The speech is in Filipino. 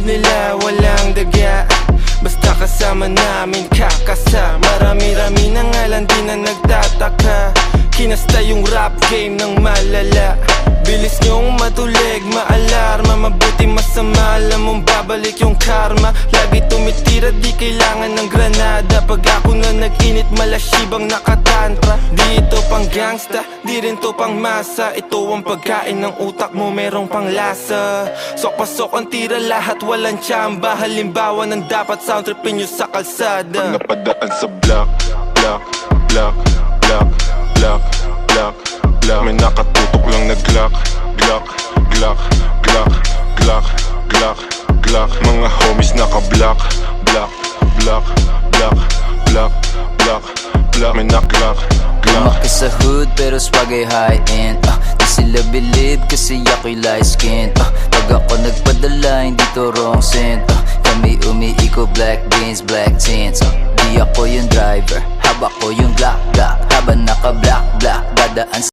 nila walang daga, basta kasama namin kakasa. Marami-rami na nga lang din na nagtataka, kinasta yung rap game ng malala. Bilis nyong matulig, maalarma, mabuti masama, alam mong babalik yung karma. Lagi tumitira, di kailangan ng granada. Pag ako na nag-init, malasibang nakatantra. Di ito pang gangsta, di rin to pang masa. Ito ang pagkain ng utak mo, merong pang lasa. Sok-pasok ang tira, lahat walang tsamba. Halimbawa ng dapat sound tripin nyo sa kalsada. Pag napadaan sa block, block, block, block, block, block, block, may nakatutok lang na Glock, Glock, Glock, Glock, Glock, Glock, Glock. Mga homies naka-block, block, block, block, block, block, block, may nak-Glock, Glock. Lumaki sa hood pero swag ay high-end. Di sila believe kasi ako'y light skin. Pag ako nagpadala hindi to wrong scent. Kami umiiko black beans, black tints. Di ako yung driver, haba ko yung black, black. Habang naka-black, black, dadaan